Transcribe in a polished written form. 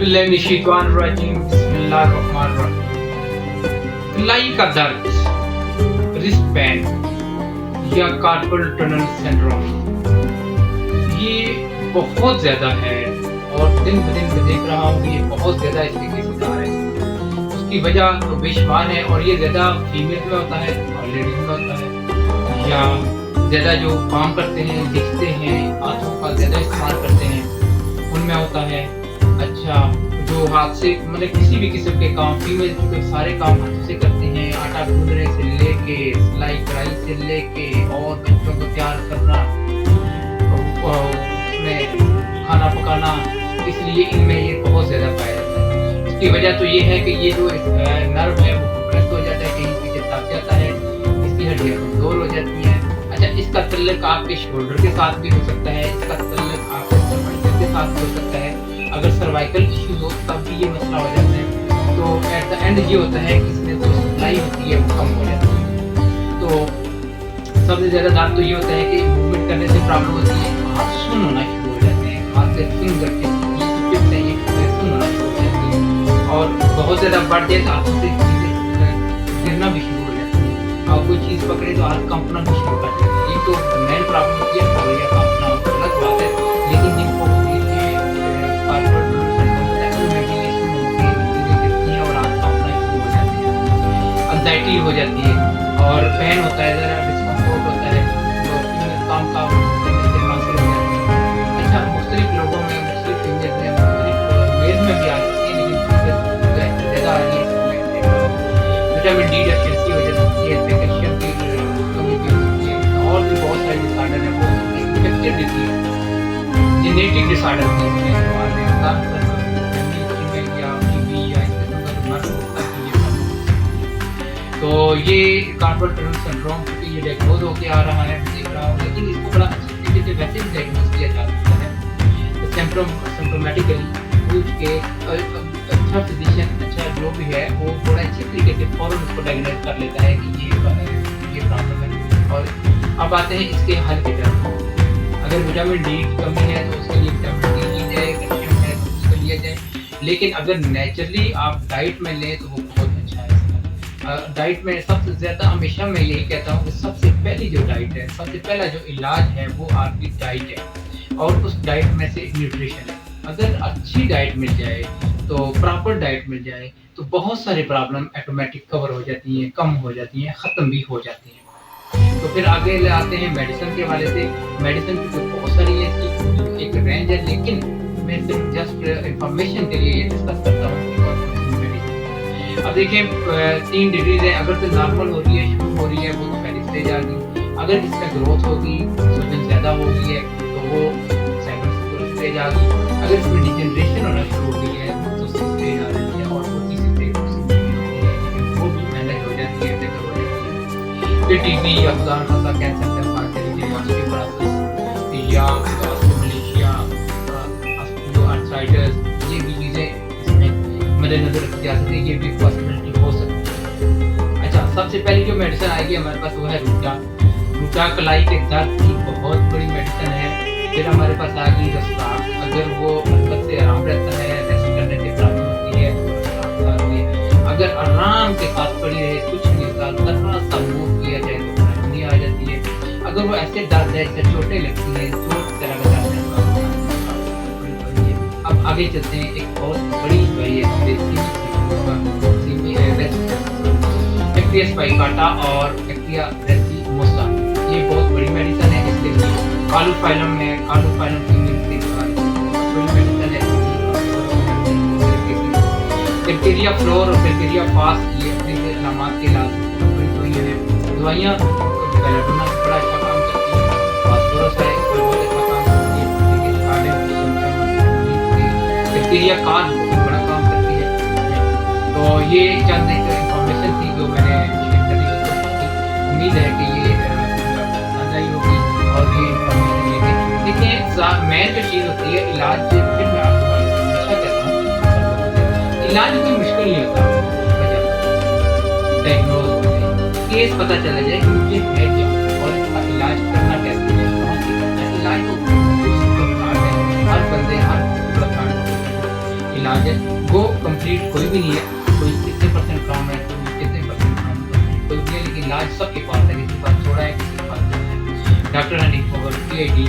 बिस्मिल्लाहिर्रहमानिर्रहीम, बिस्मिल्लाहिर्रहमानिर्रहीम। कलाई का दर्द, रिस्ट पेन या कार्पल टनल सिंड्रोम ये बहुत ज्यादा है और दिन ब दिन मैं देख रहा हूँ कि ये बहुत ज्यादा इसके केसेस आ रहे हैं। उसकी वजह तो बेशुमार है और ये ज्यादा फीमेल में होता है और लेडीज में होता है, या ज्यादा जो काम करते हैं, लिखते हैं, हाथों का ज्यादा इस्तेमाल करते हैं उनमें होता है। अच्छा, जो हाथ से मतलब किसी भी किस्म के काम, फीमेल के सारे काम हाथों से करते हैं, आटा गूंदने से लेके सिलाई कढ़ाई से लेके और बच्चों को तैयार करना, उसमें खाना पकाना, इसलिए इनमें ये बहुत ज्यादा पाया जाता है। इसकी वजह तो ये है कि ये जो नर्व है वो कंप्रेस हो जाता है, कहीं पीछे दब जाता है, इसकी हड्डियां कमजोर हो जाती हैं। अच्छा, इसका तल्लुक आपके शोल्डर के साथ भी हो सकता है, इसका तल्लुक आपके सर्वाइकल के साथ भी हो सकता है। अगर सर्वाइकल इश्यूज हो तब भी ये मसला हो जाता है। तो एट द एंड ये होता है कि इसमें जो सप्लाई होती है वो कम हो जाती है। तो सबसे ज्यादा दर्द तो ये होता है कि मूवमेंट करने से प्रॉब्लम होती है, हाथ सुन होना शुरू हो जाते हैं, हाथ से फिंगर के टिप्स हैं ये सुन होना शुरू हो जाती है और बहुत ज्यादा बढ़ जाए तो हाथों से चीजें गिरना भी शुरू हो जाती है और कोई चीज पकड़े तो हाथ कंपना भी शुरू कर देती है। ये तो मेन प्रॉब्लम होती है, या कंपना अलग बात है, लेकिन जिनको एंजाइटी हो जाती है और पेन होता है, ज़रा डिस्कम्फर्ट होता है, तो काम करने से हासिल हो जाती है। अच्छा, मुख्तलिफ लोगों में, मुख्तलिफ फीमेल में, मुख्तलिफ मेल में भी आ सकती है, लेकिन ज़्यादा आ रही है विटामिन डी डेफिशिएंसी हो जाती है, कैल्शियम की कमी भी हो सकती है और भी बहुत सारे डिसऑर्डर हैं। वो इन्फेक्टेड डिजीज, जेनेटिक डिसऑर्डर भी इसमें तो ये कार्पल टनल सिंड्रोम क्योंकि ये डायग्नोज होकर आ रहा है, मैं देख रहा हूँ, लेकिन इसको बड़ा अच्छे तरीके से वैसे भी डायग्नोज किया जा सकता है। तो सिम्प्टोमेटिकली पूछ के अच्छा फिजिशियन, अच्छा जो भी है वो बड़ा अच्छे तरीके से फौरन उसको डायग्नोज कर लेता है कि ये प्रॉब्लम है। और अब आते हैं इसके हल की तरफ। अगर विटामिन डी की कमी है तो उसके लिए विटामिन डी ली जाए, कैल्शियम है तो उसको लिया जाए, लेकिन अगर नेचुरली आप डाइट में लें तो वो बहुत अच्छा है। डाइट में सबसे ज़्यादा हमेशा मैं यही कहता हूँ कि सबसे पहली जो डाइट है, सबसे पहला जो इलाज है वो आपकी डाइट है और उस डाइट में से न्यूट्रिशन है। अगर अच्छी डाइट मिल जाए तो प्रॉपर डाइट मिल जाए तो बहुत सारी प्रॉब्लम ऑटोमेटिक कवर हो जाती हैं, कम हो जाती हैं, ख़त्म भी हो जाती हैं। तो फिर आगे ले आते हैं मेडिसिन के हवाले से। मेडिसिन की तो बहुत सारी है, इसकी एक रेंज है, लेकिन मैं सिर्फ जस्ट इंफॉर्मेशन के लिए ये डिस्कस करता हूँ। अब देखिए 3 डिग्रीज है, अगर तो नॉर्मल हो रही है, शुरू हो रही है, वो तो पहली स्टेज आ गई। अगर इसमें ग्रोथ होगी, सूजन ज़्यादा हो गई है तो वो सेकंड स्टेज आ गई। अगर इसमें डिजेनरेशन होना शुरू हो गई है तो 6th स्टेज आ रही है और वो 3री स्टेज वो भी मैनेज हो जाती है, बेहतर हो जाती है। फिर टीबी या खुदा न खास्ता कैंसर से ऑस्टियोपरोसिस या मलेशिया, आर्थराइटिस, ये भी चीज़ें मद्देनजर रखी जा सकती है, ये भी पॉसिबिलिटी हो सकती है। अच्छा, सबसे पहली जो मेडिसिन आएगी हमारे पास वो है रूटा। रूटा कलाई के दर्द की बहुत बड़ी मेडिसिन है। फिर हमारे पास आ गई रस्तार, अगर वो हरकत से आराम रहता है, रेस्ट करने से प्रॉब्लम होती है तो रस्तार होती है। अगर आराम के साथ पड़ी रहे, कुछ नहीं होता, थोड़ा सा मूव किया जाए तो ठंडी आ जाती है। अगर वो ऐसे दर्द है, ऐसे चोटें लगती हैं, चोट तरह का दर्द है, अब आगे चलते हैं। एक बहुत बड़ी दवाई है एक्टिया स्पाइकाटा और एक्टिया रेसिमोसा, ये बहुत बड़ी मेडिसिन है। इसके लिए कालूफाइलम में कालूफाइलम की बड़ी मेडिसिन है। बैक्टीरिया फ्लोर और बैक्टीरिया फास्ट, ये अपने अलामात के इलाज बड़ी दवाइयाँ हैं। दवाइयाँ बेलाडोना बड़ा अच्छा काम करती है, फास्फोरस है कोई बहुत अच्छा काम करती है, बैक्टीरिया कान बड़ा काम करती है। तो ये चंद एक इंफॉर्मेशन थी जो मैंने शेयर करने की कोशिश की। उम्मीद है कि ये पसंद आई होगी और ये इंफॉर्मेशन लेके देखिए। मेन जो चीज़ होती है इलाज, फिर मैं आपको हमेशा कहता हूँ इलाज कोई मुश्किल नहीं होता। डायग्नोज होते हैं, केस पता चला जाए कि मुझे है क्या और इसका इलाज करना कैसे है, कौन सी करना है। इलाज तो हर बंदे हर علاج ہے وہ کمپلیٹ کوئی بھی نہیں ہے، کوئی کتنے پرسینٹ کام ہے، کوئی کتنے پرسینٹ کام کمپلیٹ کوئی بھی نہیں ہے، لیکن علاج سب کے پاس ہے، کسی کے پاس تھوڑا ہے، کسی کے پاس زیادہ ہے. Doctor Hanif Mughal PhD